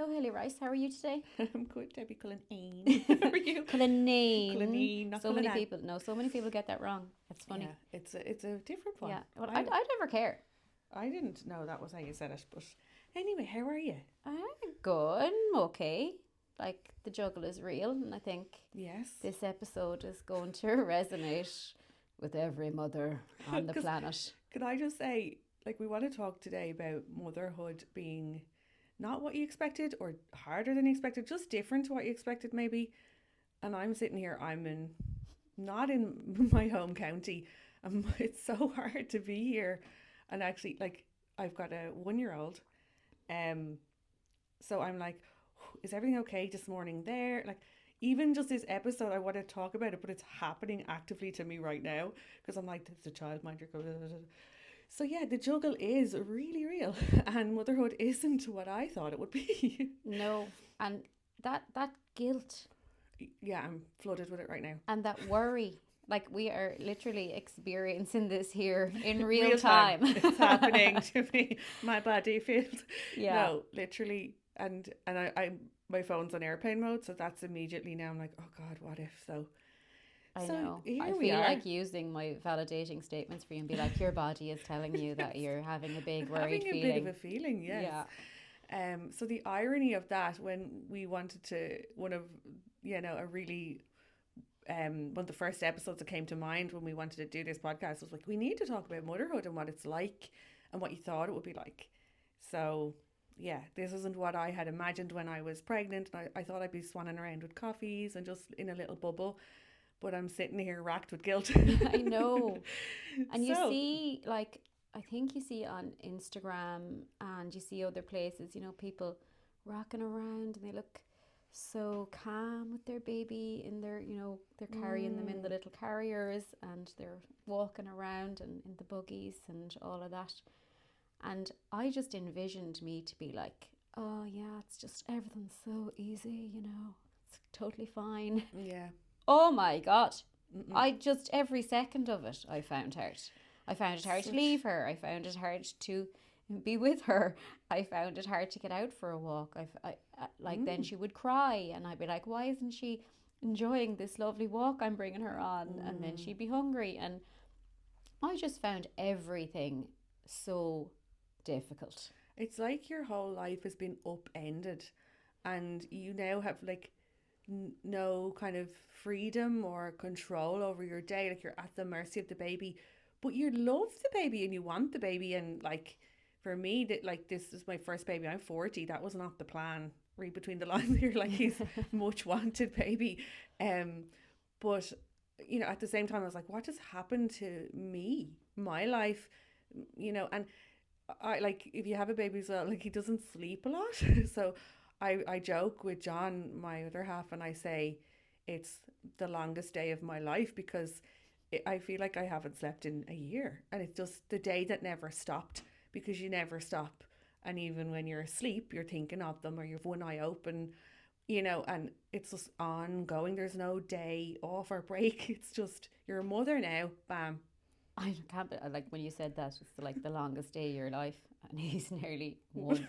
Oh, Haley Rice, how are you today? I'm good, Debbie Cullinane. How are you? Cullinane. Cullinane, not So many Cullinane. people, no, so many people get that wrong. It's funny. Yeah, it's a different one. Yeah. Well, I I never care. I didn't know that was how you said it, but anyway, how are you? I'm good. I'm okay. Like, the juggle is real, and I think Yes. this episode is going to resonate with every mother on the 'Cause planet. could I just say, like, we want to talk today about motherhood being not what you expected or harder than you expected, just different to what you expected maybe. And I'm sitting here, not in my home county. It's so hard to be here. And actually, like, I've got a 1 year old. Um, so I'm like, is everything okay this morning there? Like, even just this episode, I want to talk about it, but it's happening actively to me right now because I'm like, there's a childminder. So yeah, the juggle is really real, and motherhood isn't what I thought it would be. No, and that guilt Yeah, I'm flooded with it right now. and that worry, like we are literally experiencing this here in real Real time. time. It's happening to me. My body feels Yeah. no, literally, and I my phone's on airplane mode, so that's immediately now. I'm like, oh God, what if? I So know. I here we feel are, like using my validating statements for you and be like, your body is telling you that you're having a big worried having a bit of feeling. a feeling, yes. Yeah. So the irony of that, when we wanted to, one of a really one of the first episodes that came to mind when we wanted to do this podcast was like, we need to talk about motherhood and what it's like and what you thought it would be like. So yeah, this isn't what I had imagined when I was pregnant. I thought I'd be swanning around with coffees and just in a little bubble, but I'm sitting here racked with guilt. I know. And you So see, like, I think you see on Instagram and you see other places, people rocking around and they look so calm with their baby in their, they're carrying them in the little carriers and they're walking around and in the buggies and all of that. And I just envisioned me to be like, oh yeah, it's just everything's so easy, it's totally fine. yeah. Oh my God. Mm-mm. I just, every second of it, I found hard. I found it hard to leave her. I found it hard to be with her. I found it hard to get out for a walk. Then she would cry and I'd be like, why isn't she enjoying this lovely walk I'm bringing her on? And then she'd be hungry. And I just found everything so difficult. It's like your whole life has been upended and you now have like no kind of freedom or control over your day. Like you're at the mercy of the baby, but you love the baby and you want the baby. And like for me, that like this is my first baby. I'm 40. That was not the plan. Read between the lines here, like he's much wanted baby. Um, but at the same time, I was like, what has happened to me, my life, and I like if you have a baby as well, like he doesn't sleep a lot. So I joke with John, my other half, and I say it's the longest day of my life because I feel like I haven't slept in a year. And it's just the day that never stopped because you never stop. And even when you're asleep, you're thinking of them or you have one eye open, and it's just ongoing. There's no day off or break. It's just you're a mother now, bam. I can't, like when you said that, it's like the longest day of your life, and he's nearly one.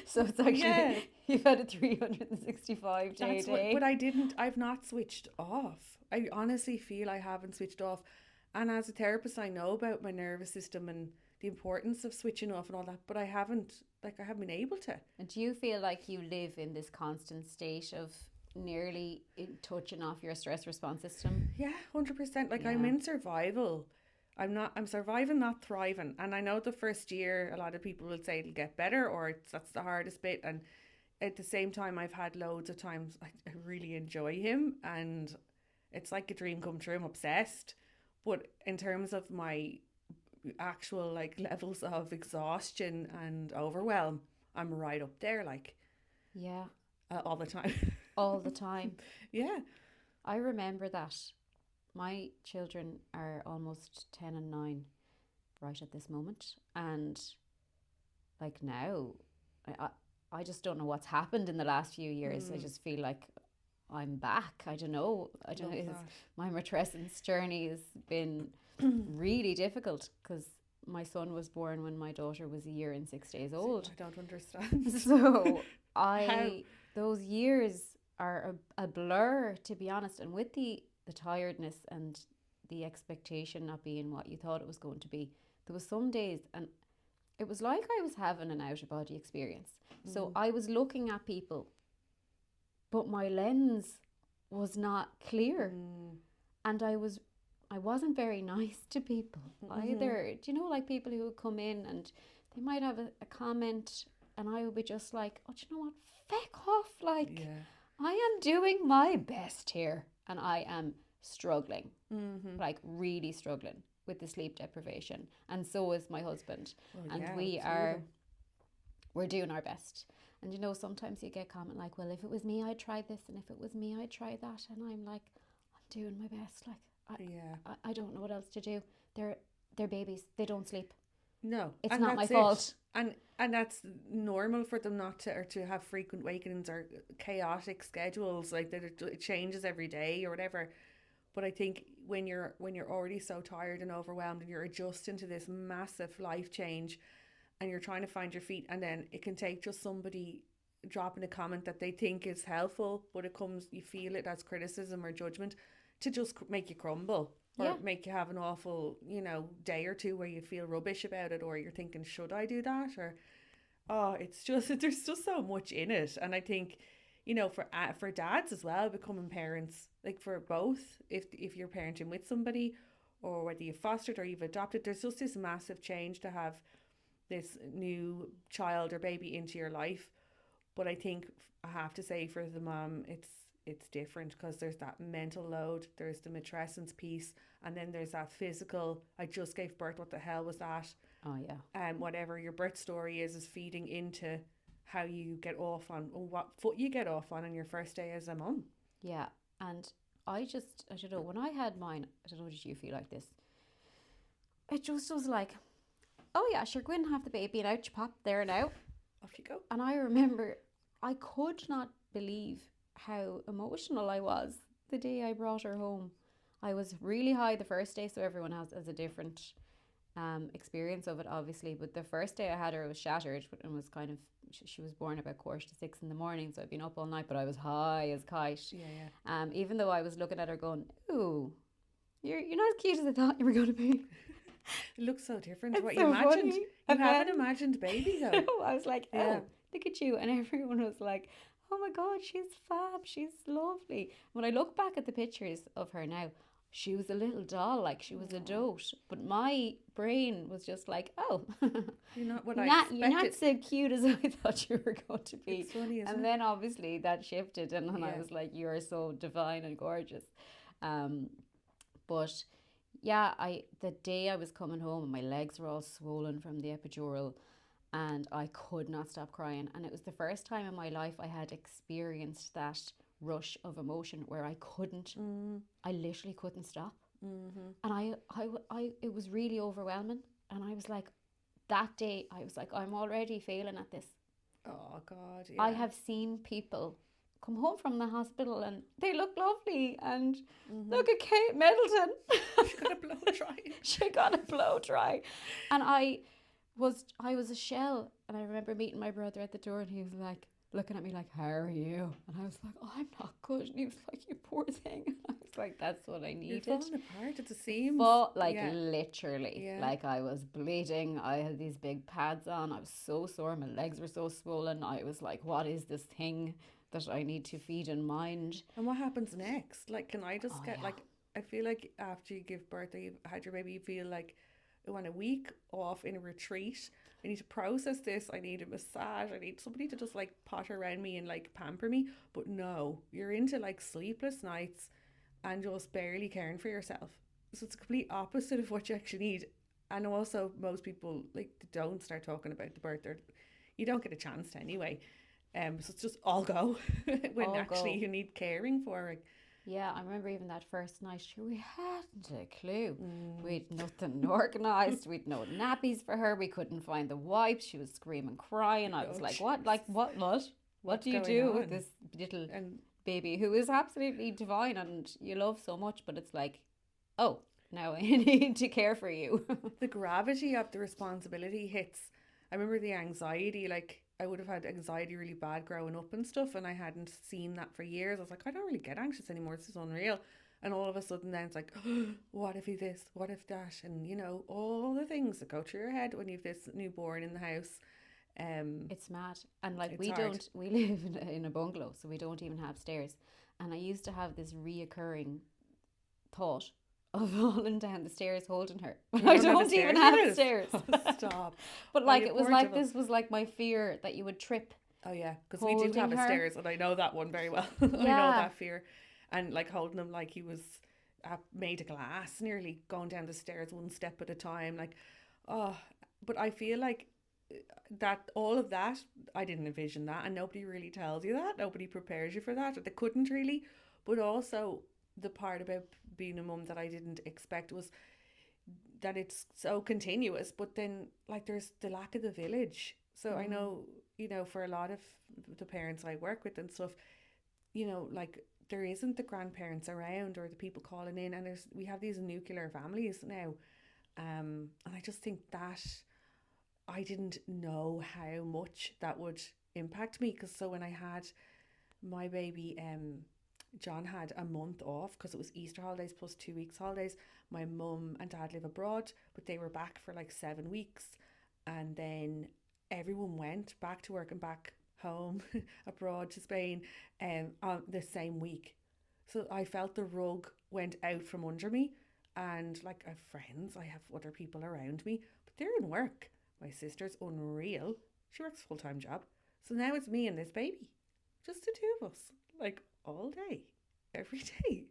So it's actually, Yeah. you've had a 365 That's day. but I've not switched off. I honestly feel I haven't switched off. And as a therapist, I know about my nervous system and the importance of switching off and all that, but I haven't been able to. And do you feel like you live in this constant state of nearly touching off your stress response system? Yeah, 100%. Like I'm Yeah. in survival. I'm surviving, not thriving. And I know the first year, a lot of people will say it'll get better or that's the hardest bit. And at the same time, I've had loads of times I really enjoy him and it's like a dream come true. I'm obsessed. But in terms of my actual like levels of exhaustion and overwhelm, I'm right up there, like Yeah. all the time. All the time. Yeah. I remember that. My children are almost 10 and 9 right at this moment. And like now, I, I, I just don't know what's happened in the last few years. I just feel like I'm back. I don't know. Love It's, that. my matrescence journey has been really difficult because my son was born when my daughter was a year and 6 days old. I don't understand. So How? Those years are a blur, to be honest. And with the tiredness and the expectation not being what you thought it was going to be, there was some days, and it was like I was having an out of body experience. So Mm, I was looking at people, but my lens was not clear, mm, and I wasn't very nice to people mm-hmm. either. Do you know, like people who would come in and they might have a comment, and I would be just like, oh, do you know what? Feck off! Like, Yeah. I am doing my best here, and I am struggling, Mm-hmm. like really struggling with the sleep deprivation, and so is my husband, Well, and yeah, the two of them. we're doing our best. And you know, sometimes you get comment like, well, if it was me, I'd try this, and if it was me, I'd try that. And I'm like, I'm doing my best. Like, Yeah. I don't know what else to do. They're babies. They don't sleep. No, It's and not my that's it. fault. And that's normal for them not to, or to have frequent wakings or chaotic schedules, like that it changes every day or whatever. But I think when you're already so tired and overwhelmed and you're adjusting to this massive life change and you're trying to find your feet, and then it can take just somebody dropping a comment that they think is helpful, but it comes, you feel it as criticism or judgment, to just make you crumble or Yeah, make you have an awful, day or two where you feel rubbish about it, or you're thinking, should I do that? Or, oh, it's just, there's just so much in it. And I think, for dads as well, becoming parents, like for both, if you're parenting with somebody, or whether you've fostered or you've adopted, there's just this massive change to have this new child or baby into your life. But I think I have to say, for the mom, it's different, because there's that mental load, there's the matrescence piece, and then there's that physical. I just gave birth. What the hell was that? oh yeah, Whatever your birth story is feeding into how you get off on, or what foot you get off on your first day as a mom. yeah. And I don't know. When I had mine, I don't know. Did you feel like this? It just was like, oh yeah, sure, go in and have the baby, and out you pop there now. Off you go. And I remember I could not believe how emotional I was the day I brought her home. I was really high the first day, so everyone has a different experience of it, obviously. But the first day I had her, I was shattered, and was kind of, she was born about 4 to 6 in the morning, so I'd been up all night, but I was high as kite. Yeah, yeah. Even though I was looking at her going, ooh, you're not as cute as I thought you were going to be. It looks so different to It's what you so imagined. funny. You And have an then imagined baby though. no, I was like, Yeah. oh, look at you. And everyone was like, oh my God, she's fab. She's lovely. When I look back at the pictures of her now, she was a little doll, like she was a Aw, dote. But my brain was just like, oh, you're not what I you're not expected. so cute as I thought you were going to be. It's funny, isn't And it? then obviously that shifted, and then I Yeah. was like, you are so divine and gorgeous. Um, but yeah, I the day I was coming home and my legs were all swollen from the epidural, and I could not stop crying. And it was the first time in my life I had experienced that rush of emotion where Mm, I literally couldn't stop. mm-hmm. And it was really overwhelming. And I was like, that day, I was like, I'm already failing at this. Oh God, I yeah. have seen people come home from the hospital and they look lovely. And Mm-hmm. look at Kate Middleton. She got a blow dry. She got a blow dry. And I was a shell. And I remember meeting my brother at the door, and he was like looking at me like, how are you? And I was like, oh, I'm not good. And he was like, you poor thing. And I was like, that's what I You're needed. falling apart at the seams. But like Yeah, literally, yeah. like I was bleeding. I had these big pads on. I was so sore. My legs were so swollen. I was like, what is this thing that I need to feed and mind? And what happens next? Like, can I just Oh get, yeah. like, I feel like after you give birth or you've had your baby, you feel like I want a week off in a retreat. I need to process this. I need a massage. I need somebody to just like potter around me and like pamper me. But no, you're into like sleepless nights and just barely caring for yourself. So it's the complete opposite of what you actually need. And also, most people like don't start talking about the birth, or you don't get a chance to anyway. So it's just all go when All actually go. you need caring for. Like, Yeah, I remember even that first night, sure, we hadn't a clue. mm, We'd nothing organised. We'd no nappies for her. We couldn't find the wipes. She was screaming, crying. I oh, was like, what? jeez, Like, what? What what's do you going do with on? this little And baby who is absolutely divine and you love so much? But it's like, oh, now I need to care for you. the gravity of the responsibility hits. I remember the anxiety. Like, I would have had anxiety really bad growing up and stuff, and I hadn't seen that for years. I was like, I don't really get anxious anymore. This is unreal. And all of a sudden, then it's like, what if he this? What if that? And you know, all the things that go through your head when you've this newborn in the house. It's mad. And like It's hard. we live in a bungalow, so we don't even have stairs. And I used to have this reoccurring thought of falling down the stairs holding her. But You I don't have a don't even staircase? have stairs. Oh, stop. But Oh, like you it was poor like devil. this was like my fear that you would trip. Oh yeah, because we do Holding have a her. stairs, and I know that one very well. I know Yeah. that fear, and like holding him like he was made of glass, nearly going down the stairs one step at a time. Like, oh, but I feel like that all of that I didn't envision that, and nobody really tells you that. Nobody prepares you for that, or they couldn't really. But also the part about being a mum that I didn't expect was that it's so continuous, but then like there's the lack of the village. So I know, you know, for a lot of the parents I work with and stuff, you know, like there isn't the grandparents around or the people calling in, and we have these nuclear families now. And I just think that I didn't know how much that would impact me, because so when I had my baby, John had a month off because it was Easter holidays plus 2 weeks holidays. My mum and dad live abroad, but they were back for like 7 weeks, and then everyone went back to work and back home abroad to Spain on the same week. So I felt the rug went out from under me, and like I have friends, I have other people around me, but they're in work. My sister's unreal. She works a full-time job. So now it's me and this baby. Just the two of us. Like all day, every day.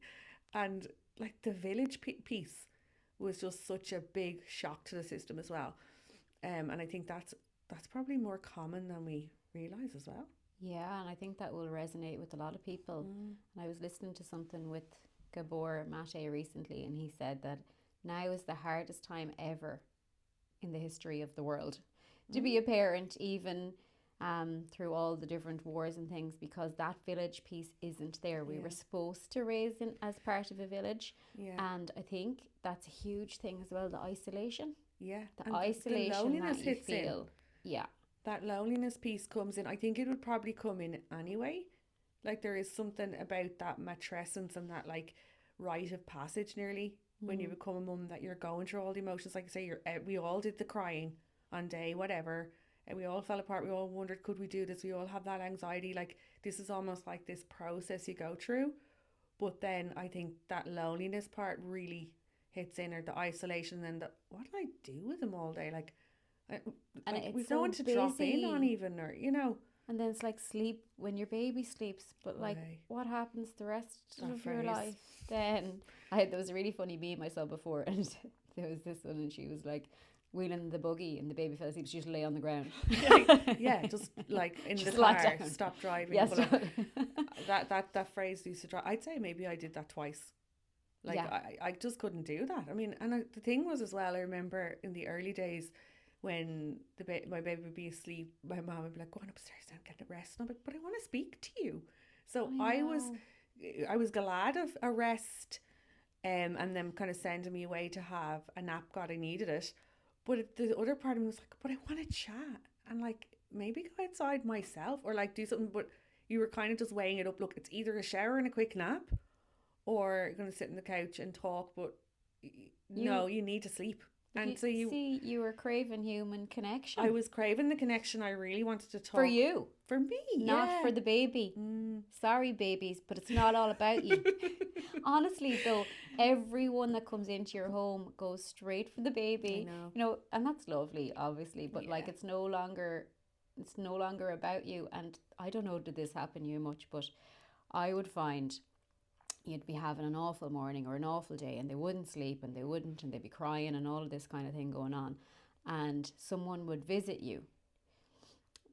And like the village piece was just such a big shock to the system as well. And I think that's probably more common than we realise as well. Yeah, and I think that will resonate with a lot of people. And I was listening to something with Gabor Mate recently, and he said that now is the hardest time ever in the history of the world to be a parent, even through all the different wars and things, because that village piece isn't there. We were supposed to raise in as part of a village, and I think that's a huge thing as well. The isolation, the and isolation the loneliness that you hits feel. in. That loneliness piece comes in. I think it would probably come in anyway. Like there is something about that matrescence and that like rite of passage nearly when you become a mum, that you're going through all the emotions. Like I say, we all did the crying on day whatever, and we all fell apart. We all wondered, could we do this? We all have that anxiety. Like this is almost like this process you go through. But then I think that loneliness part really hits in, or the isolation, and the what do I do with them all day? Like, And like it's we've so no one to drop in on busy. even, or you know. And then it's like sleep when your baby sleeps, but like Aye. what happens the rest That of your phrase. life? Then there was a really funny meme I saw before, and there was this one, and she was like wheeling the buggy, and the baby fell asleep. She just lay on the ground. Yeah, just like in Just the lie car, down. stop driving. Yes. But like, that phrase used to drive. I'd say maybe I did that twice. Like Yeah. I just couldn't do that. I mean, and the thing was as well, I remember in the early days when my baby would be asleep, my mom would be like, "Go on upstairs now, get a rest." And I'm like, "But I want to speak to you." So I I was glad of a rest, and them kind of sending me away to have a nap. God, I needed it. But the other part of me was like, "But I want to chat and like maybe go outside myself or like do something." But you were kind of just weighing it up. Look, it's either a shower and a quick nap, or you're going to sit on the couch and talk. But no, you need to sleep. And so you were craving human connection. I was craving the connection. I really wanted to talk. For you. For me, Not for the baby. Sorry, babies, but it's not all about you. Honestly, though, everyone that comes into your home goes straight for the baby. I know. You know, and that's lovely, obviously, but like it's no longer about you. And I don't know, did this happen to you much, but I would find you'd be having an awful morning or an awful day, and they wouldn't sleep, and they'd be crying and all of this kind of thing going on, and someone would visit you.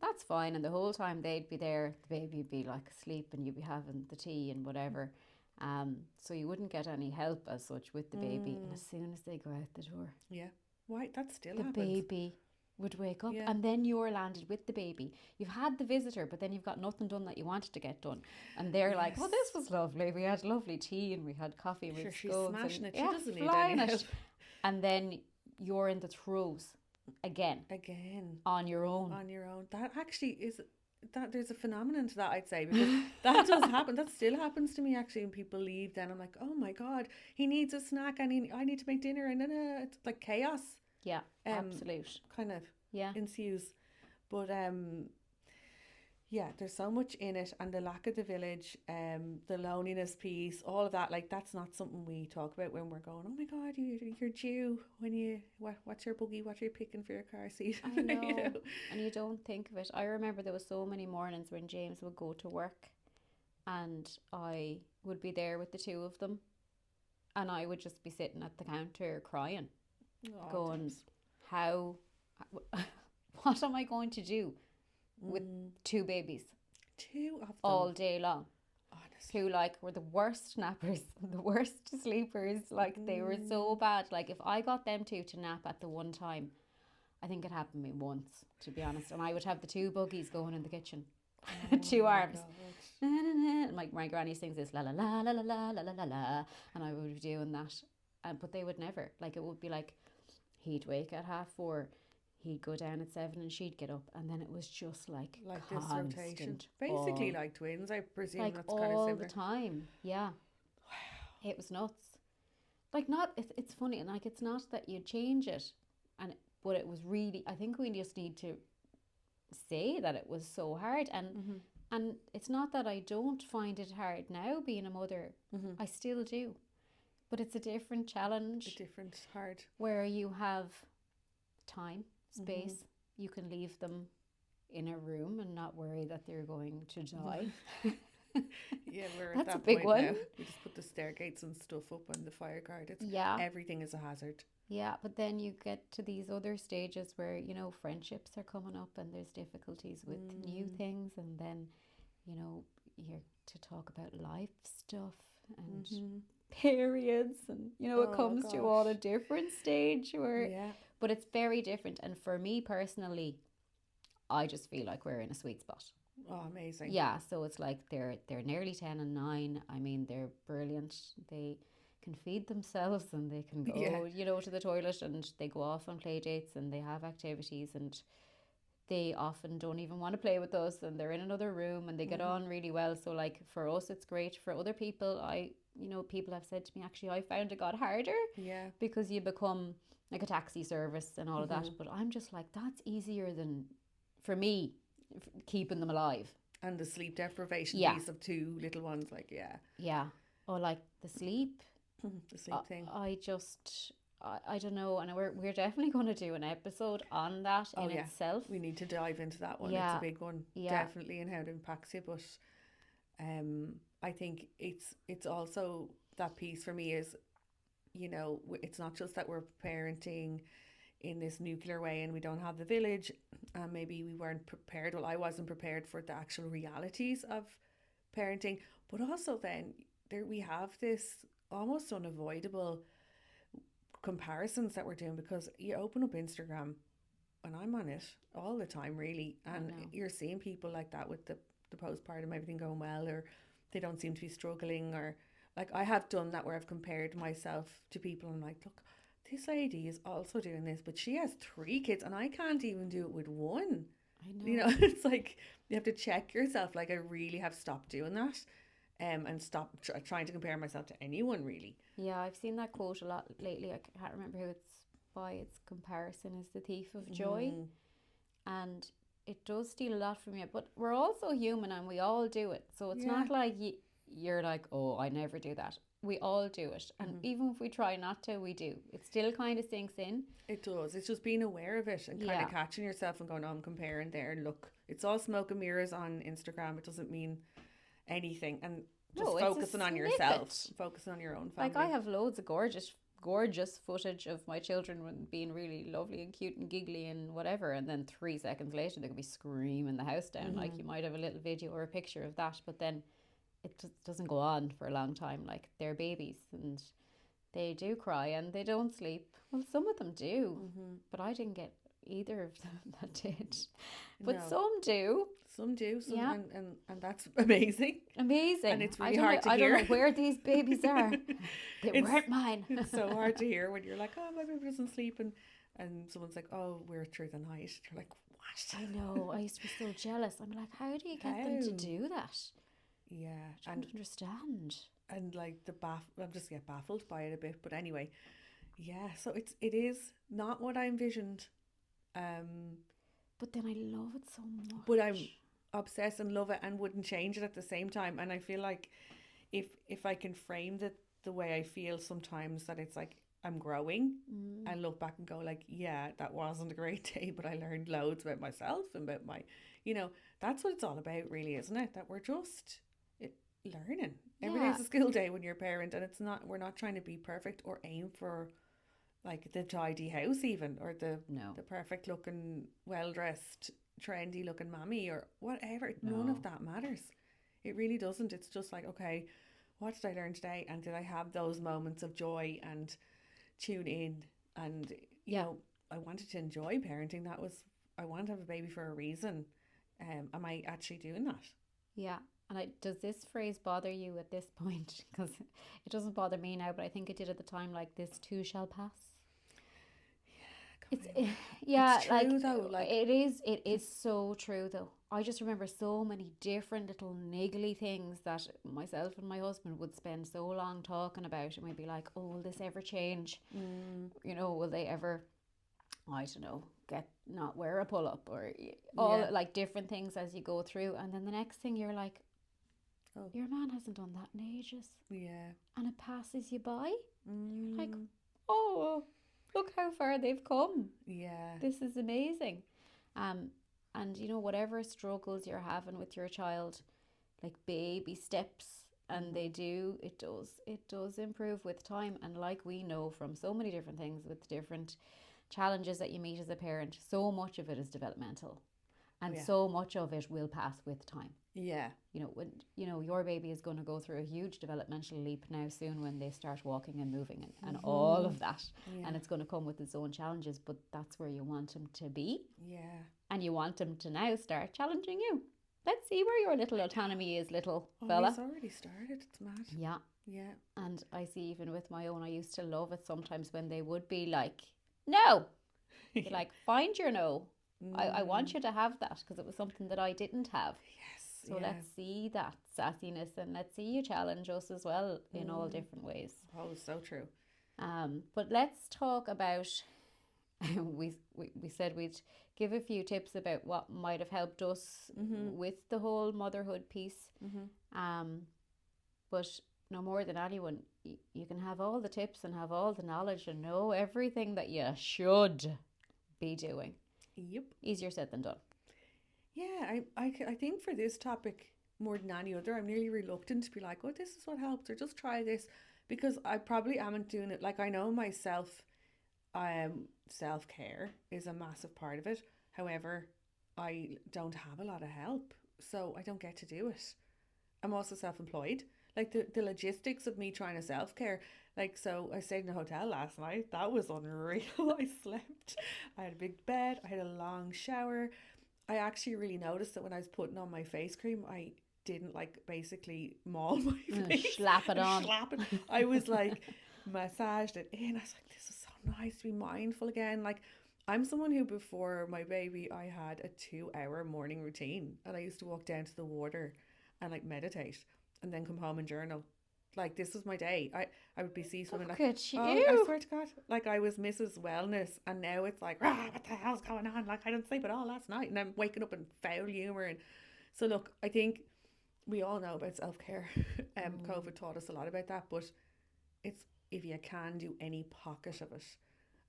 That's fine, and the whole time they'd be there, the baby would be like asleep, and you'd be having the tea and whatever. So you wouldn't get any help as such with the baby, and as soon as they go out the door, Why that still the happens? baby would wake up, and then you're landed with the baby. You've had the visitor, but then you've got nothing done that you wanted to get done, and they're like, "Oh, this was lovely. We had lovely tea and we had coffee. And we Sure, had she's scones smashing and it. She doesn't need flying any it." And then you're in the throes again Again. on your own. On your own. That actually is, that there's a phenomenon to that, I'd say, because that does happen. That still happens to me actually when people leave. Then I'm like, oh my god, he needs a snack and I need to make dinner, and then it's like chaos. Yeah, absolute. Kind of Yeah. ensues. But yeah, there's so much in it, and the lack of the village, the loneliness piece, all of that. Like, that's not something we talk about when we're going, oh my god, you're due when you what's your buggy, what are you picking for your car seat? I know. You know? And you don't think of it. I remember there was so many mornings when James would go to work and I would be there with the two of them, and I would just be sitting at the counter crying, Oh, going, thanks. how, what am I going to do with two babies Two of them. all day long? Honestly. Who like were the worst nappers, the worst sleepers. Like, they were so bad. Like, if I got them two to nap at the one time, I think it happened to me once, to be honest, and I would have the two buggies going in the kitchen. Two my arms. God. And my granny sings this la la la la la la la la la la, and I would be doing that, but they would never. Like, it would be like, he'd wake at 4:30, he'd go down at 7, and she'd get up, and then it was just like This rotation. Basically like twins, I presume. like That's kind of all similar. the time. Yeah, it was nuts. Like, not it's funny, and like, it's not that you change it, but it was really, I think we just need to say that it was so hard, and it's not that I don't find it hard now being a mother. I still do, but it's a different challenge. A different hard. Where you have time, space, you can leave them in a room and not worry that they're going to die. Yeah, we're That's at that a big point one. now. We just put the stairgates and stuff up on the fire guard. It's Yeah. everything is a hazard. Yeah, but then you get to these other stages where, you know, friendships are coming up and there's difficulties with new things, and then, you know, you're to talk about life stuff and periods, and, you know, it comes to all a different stage where, Yeah. but it's very different. And for me personally, I just feel like we're in a sweet spot. Oh, amazing. Yeah, so it's like they're nearly 10 and 9. I mean, they're brilliant. They can feed themselves, and they can go, you know, to the toilet, and they go off on play dates, and they have activities, and they often don't even want to play with us, and they're in another room, and they get on really well. So like, for us it's great. For other people, you know, people have said to me, actually, I found it got harder. Yeah. Because you become like a taxi service and all of that. But I'm just like, that's easier than, for me, keeping them alive. And the sleep deprivation piece of two little ones, like, Yeah. Or like the sleep. The sleep thing. I don't know, and we're definitely going to do an episode on that in itself. We need to dive into that one. Yeah. It's a big one, definitely, and how it impacts you. But I think it's also that piece for me is, you know, it's not just that we're parenting in this nuclear way and we don't have the village, and maybe we weren't prepared. Well, I wasn't prepared for the actual realities of parenting, but also then we have this almost unavoidable comparisons that we're doing, because you open up Instagram, and I'm on it all the time really, and you're seeing people like that with the postpartum, everything going well, or they don't seem to be struggling, or like, I have done that where I've compared myself to people and I'm like, look, this lady is also doing this, but she has 3 kids and I can't even do it with one. I know. You know, it's like you have to check yourself. Like, I really have stopped doing that, and stop trying to compare myself to anyone really. Yeah, I've seen that quote a lot lately. I can't remember who it's by. It's comparison is the thief of joy. And it does steal a lot from you, but we're also human and we all do it. So it's not like you're like, oh, I never do that. We all do it. And even if we try not to, we do. It still kind of sinks in. It does. It's just being aware of it and kind of catching yourself and going, oh, I'm comparing there. And look, it's all smoke and mirrors on Instagram. It doesn't mean anything. And just focusing on yourself, focusing on your own family. Like, I have loads of gorgeous footage of my children being really lovely and cute and giggly and whatever, and then 3 seconds later they could be screaming the house down. Like, you might have a little video or a picture of that, but then it just doesn't go on for a long time. Like, they're babies and they do cry and they don't sleep. Well, some of them do, but I didn't get either of them that did, but some do. Some do, and that's amazing. Amazing. And it's really hard to hear. I don't know where these babies are. They weren't mine. It's so hard to hear when you're like, oh, my baby doesn't sleep, and and someone's like, oh, we're through the night. You're like, what? I know. I used to be so jealous. I'm like, how do you get them to How? do that? Yeah, I don't understand. and like I'm just get baffled by it a bit. But anyway, yeah. So it is not what I envisioned. Um, But then I love it so but I'm much. obsessed and love it and wouldn't change it at the same time. And I feel like if I can frame the way I feel sometimes, that it's like I'm growing, Mm. and look back and go like, yeah, that wasn't a great day, but I learned loads about myself and about my, you know, that's what it's all about, really, isn't it? That we're just learning. Every Yeah. day's a school day when you're a parent, and it's not. We're not trying to be perfect or aim for like the tidy house even, or No. the perfect looking, well dressed, trendy looking mammy or whatever. None of No. that matters. It really doesn't. It's just like, okay, what did I learn today, and did I have those moments of joy and tune in, and Yeah. I wanted to enjoy parenting. That was, I want to have a baby for a reason. Am I actually doing that? Yeah. And does this phrase bother you at this point? Because it doesn't bother me now, but I think it did at the time. Like, this too shall pass. It's Kind of. It's yeah, like true though. Like, it is so true though. I just remember so many different little niggly things that myself and my husband would spend so long talking about, and we'd be like, oh, will this ever change? mm, Will they ever, I don't know, get not wear a pull up, or all yeah, like different things as you go through, and then the next thing you're like, oh, your man hasn't done that in ages, yeah, and it passes you by. You're like, mm, oh, look how far they've come. yeah, This is amazing. Um, and whatever struggles you're having with your child, like baby steps, and mm-hmm, it does improve with time. And like we know from so many different things with different challenges that you meet as a parent, so much of it is developmental, oh and yeah, so much of it will pass with time. yeah, When your baby is going to go through a huge developmental leap now soon when they start walking and moving, and all mm-hmm, of that, yeah, and it's going to come with its own challenges, but that's where you want them to be, yeah. and you want them to now start challenging you. Let's see where your little autonomy is, little Oh, fella. he's already started. It's mad. Yeah. Yeah. And I see, even with my own, I used to love it sometimes when they would be like, no. Be Yeah. like, find your no. I Mm, want you to have that, because it was something that I didn't have. yes. So Yeah. let's see that sassiness, and let's see you challenge us as well in all Mm. different ways. Oh, so true. But let's talk about we said we'd give a few tips about what might have helped us Mm-hmm. with the whole motherhood piece. Mm-hmm. Um, but no more than anyone, you can have all the tips and have all the knowledge and know everything that you should be doing. Yep. Easier said than done. Yeah. I think for this topic more than any other, I'm nearly reluctant to be like, oh, this is what helps, or just try this, because I probably amn't doing it. Like, I know myself. Self care is a massive part of it. However, I don't have a lot of help, so I don't get to do it. I'm also self employed. Like, the logistics of me trying to self care, like, so I stayed in a hotel last night. That was unreal. I slept. I had a big bed. I had a long shower. I actually really noticed that when I was putting on my face cream, I didn't like basically maul my face Slap it and on. slap it. I was like massaged it in. I was like, this is so nice to be mindful again. Like, I'm someone who, before my baby, I had a 2 hour morning routine, and I used to walk down to the water and like meditate, and then come home and journal. Like, this was my day. I would be sea swimming, Look like, at oh, I you. swear to God, like, I was Mrs. Wellness, and now it's like, ah, what the hell's going on? Like, I didn't sleep at all last night, and I'm waking up in foul humor. And so, look, I think we all know about self care. Mm. COVID taught us a lot about that, but it's, if you can do any pocket of it.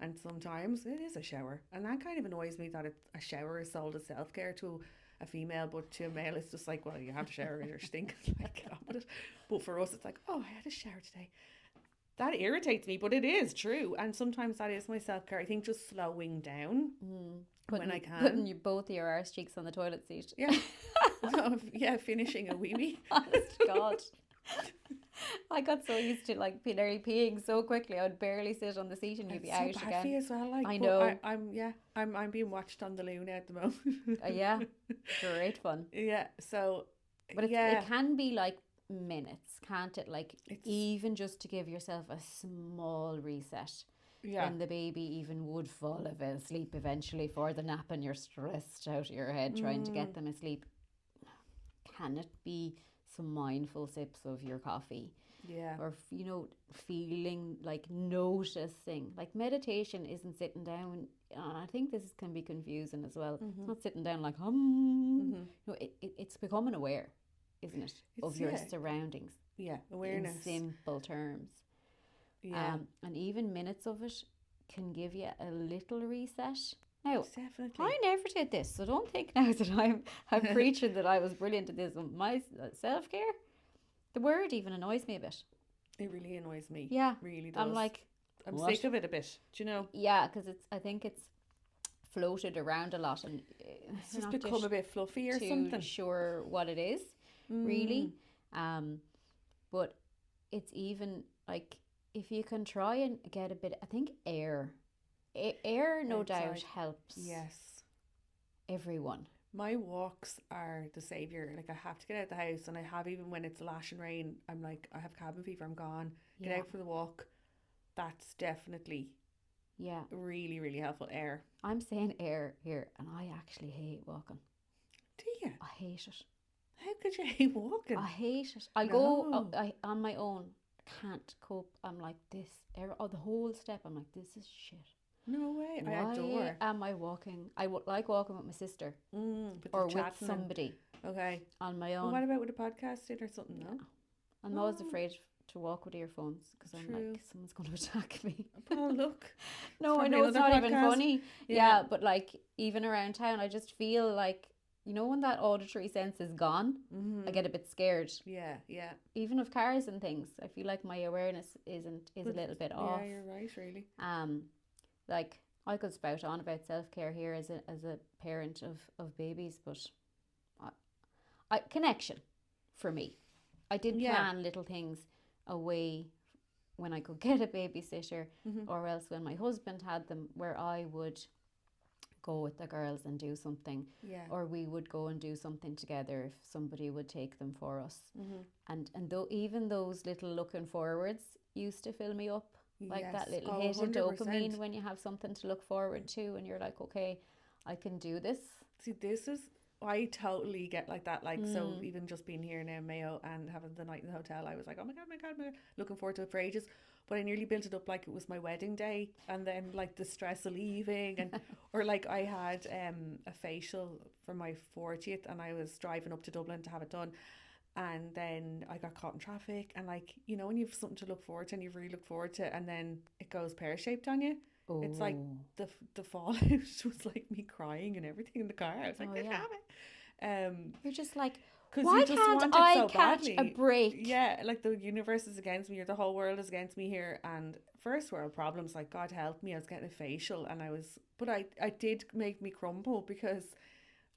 And sometimes it is a shower, and that kind of annoys me, that a shower is sold as self care to a female, but to a male, it's just like, well, you have to shower because you're stinking. Like, get on with it. But for us, it's like, oh, I had a shower today. That irritates me, but it is true. And sometimes that is my self care. I think just slowing down Mm. when I Putting can. you both your arse cheeks on the toilet seat. Yeah. Yeah, finishing a wee wee. Honest to God. I got so used to like nearly peeing so quickly, I would barely sit on the seat and you'd be It's so out bad for again. you as well. Like, I but know. I'm being watched on the Luna at the moment. Yeah, great fun. Yeah. So, But it yeah, can be like minutes, can't it? Like, it's even just to give yourself a small reset. Yeah. then the baby even would fall asleep eventually for the nap, and you're stressed out of your head trying to get them asleep. Can it be some mindful sips of your coffee? Yeah. Or, you know, feeling like noticing. Like meditation isn't sitting down. I think this can be confusing as well. It's not sitting down like, No, it's becoming aware, isn't it, of your surroundings. Yeah, awareness. In simple terms. Yeah. And even minutes of it can give you a little reset. Now, Definitely. I never did this, so don't think now that I'm preaching that I was brilliant at this. My self-care, the word even annoys me a bit. It really annoys me. Yeah. Really does. I'm like, I'm what? sick of it a bit. Do you know? Yeah, because I think it's floated around a lot, and it's just become a bit fluffy or something. Sure what it is, really. But it's even like, if you can try and get a bit, I think air no doubt helps. Yes. Everyone. My walks are the saviour. Like, I have to get out of the house, and I have, even when it's lashing rain, I'm like, I have cabin fever, I'm gone. Get out for the walk. That's definitely really, really helpful. Air. I'm saying air here, and I actually hate walking. Do you? I hate it. How could you hate walking? I hate it. I go on my own. Can't cope. I'm like, this the whole step, I'm like, this is shit. No way. Why I adore. am I walking? I would like walking with my sister or with somebody. Okay. On my own. Well, what about with a podcast or something? No. I'm always afraid to walk with earphones, because I'm like, someone's going to attack me. Oh, look. No, I know it's not even funny. Yeah, but like, even around town, I just feel like, you know, when that auditory sense is gone, I get a bit scared. Yeah, yeah. Even of cars and things, I feel like my awareness is a little bit off. Yeah, you're right, really. Like, I could spout on about self-care here as a parent of babies, but I connection for me. I did plan little things away when I could get a babysitter, or else when my husband had them, where I would go with the girls and do something, or we would go and do something together if somebody would take them for us. And though even those little looking forwards used to fill me up. Like that little hit of dopamine when you have something to look forward to, and you're like, okay, I can do this. See, I totally get like that. Like, so even just being here now in Mayo and having the night in the hotel, I was like, oh my God, looking forward to it for ages. But I nearly built it up like it was my wedding day, and then like the stress of leaving, and or like I had a facial for my 40th, and I was driving up to Dublin to have it done. And then I got caught in traffic, and like, you know, when you have something to look forward to and you really look forward to it, and then it goes pear-shaped on you. Oh. It's like the fallout was like me crying and everything in the car. I was like, damn it. You're just like, why can't I catch a break? Yeah, like the universe is against me, or the whole world is against me here. And first world problems, like, God help me, I was getting a facial, and but I did make me crumble, because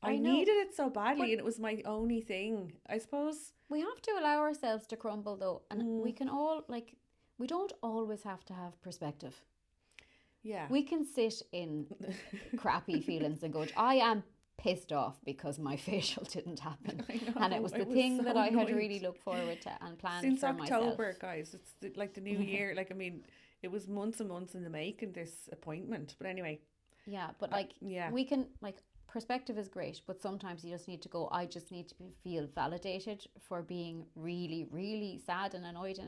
I needed it so badly, and it was my only thing, I suppose. We have to allow ourselves to crumble, though, and we can all, like, we don't always have to have perspective. Yeah. We can sit in crappy feelings and go, I am pissed off because my facial didn't happen. And it was the thing that I had really looked forward to and planned since for October, myself. Guys. It's like the new year. Like, I mean, it was months and months in the making, this appointment. But anyway. Yeah, but like, we can, like, perspective is great, but sometimes you just need to go, I just need to feel validated for being really, really sad and annoyed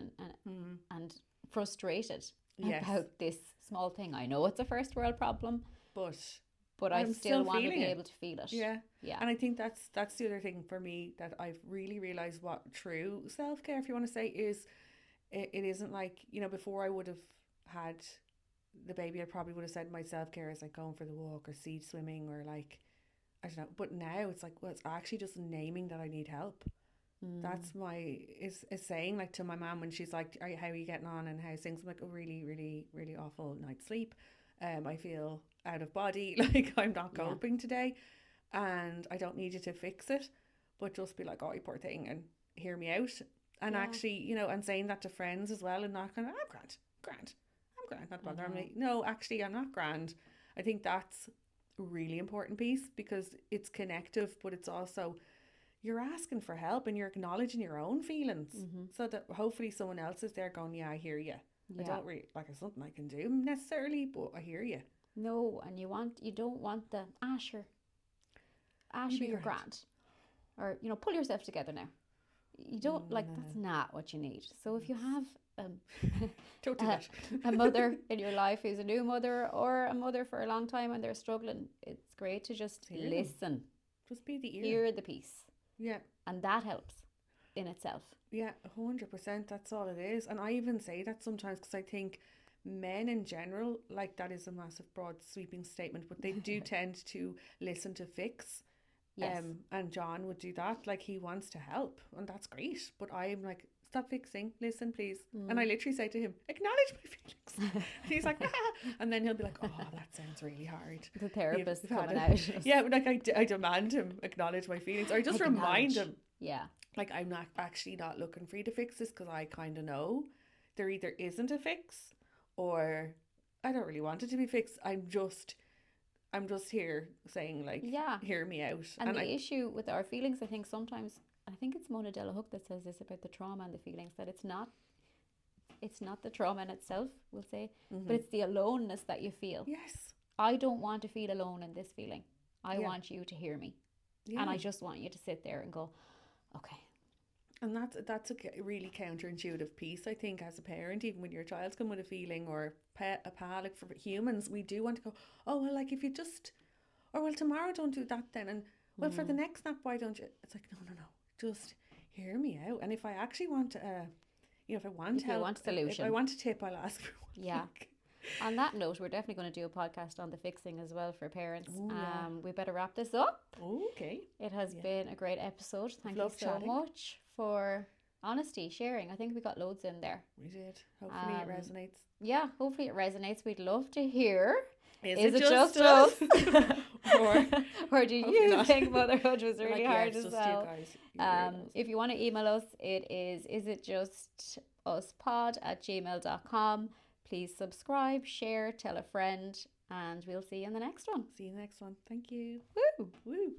and frustrated about this small thing. I know it's a first world problem, but I still want to be able to feel it. Yeah. And I think that's the other thing for me that I've really realised what true self-care, if you want to say, is. It isn't like, you know, before I would have had the baby, I probably would have said my self-care is like going for the walk or sea swimming or like, I don't know. But now it's like, well, it's actually just naming that I need help. That's is saying, like, to my mum when she's like, how are you getting on and how's things? I'm like, oh, really, really, really awful night's sleep. I feel out of body, like I'm not coping today, and I don't need you to fix it, but just be like, oh, you poor thing, and hear me out. And actually, you know, and saying that to friends as well, and not kind of, I'm grand, not bothering me. No, actually, I'm not grand. I think that's a really important piece, because it's connective, but it's also, you're asking for help and you're acknowledging your own feelings, so that hopefully someone else is there going, yeah, I hear you. I don't really, like, it's something I can do necessarily, but I hear you. No, and you don't want the Asher, You'd be you're grand. grand, or pull yourself together now. You don't like No. that's not what you need. So if you have Don't do that. a mother in your life who's a new mother or a mother for a long time and they're struggling, it's great to just Hear them. listen, Just be the ear. hear the piece, Yeah. and that helps in itself. Yeah, 100%. That's all it is. And I even say that sometimes because I think men in general, like, that is a massive, broad, sweeping statement, but they do tend to listen to fix. Yes. And John would do that. Like, he wants to help, and that's great. But I'm like, stop fixing, listen, please. And I literally say to him, acknowledge my feelings. And he's like, ah. And then he'll be like, oh, that sounds really hard. The therapist You've had coming it. out. Yeah, but like, I demand him acknowledge my feelings, or I just remind Acknowledge. him. Yeah. Like, I'm not actually not looking for you to fix this, because I kind of know there either isn't a fix, or I don't really want it to be fixed. I'm just here saying, like, Yeah. hear me out. And the issue with our feelings, I think sometimes, I think it's Mona Delahook that says this about the trauma and the feelings, that it's not the trauma in itself, we'll say, but it's the aloneness that you feel. Yes. I don't want to feel alone in this feeling. I Yeah. want you to hear me. Yeah. And I just want you to sit there and go, okay. And that's a really counterintuitive piece, I think, as a parent. Even when your child's come with a feeling, or a pal, like, for humans, we do want to go, oh, well, like, if you just, or, well, tomorrow don't do that then, and, well, for the next nap, why don't you? It's like, no, just hear me out. And if I actually want if I want If you help, want a solution. if I want a tip, I'll ask for one. Yeah. On that note, we're definitely going to do a podcast on the fixing as well for parents. Ooh, yeah. We better wrap this up. Okay. It has been a great episode. Thank you Loved so chatting. much for honesty, sharing. I think we got loads in there. We did. Hopefully it resonates. Yeah, hopefully it resonates. We'd love to hear. Is it just us? Or do you not. think motherhood was really Like, hard yeah, as it's just well? you guys. You weirdos. If you want to email us, it is isitjustuspod@gmail.com. Please subscribe, share, tell a friend, and we'll see you in the next one. See you next one. Thank you. Woo! Woo.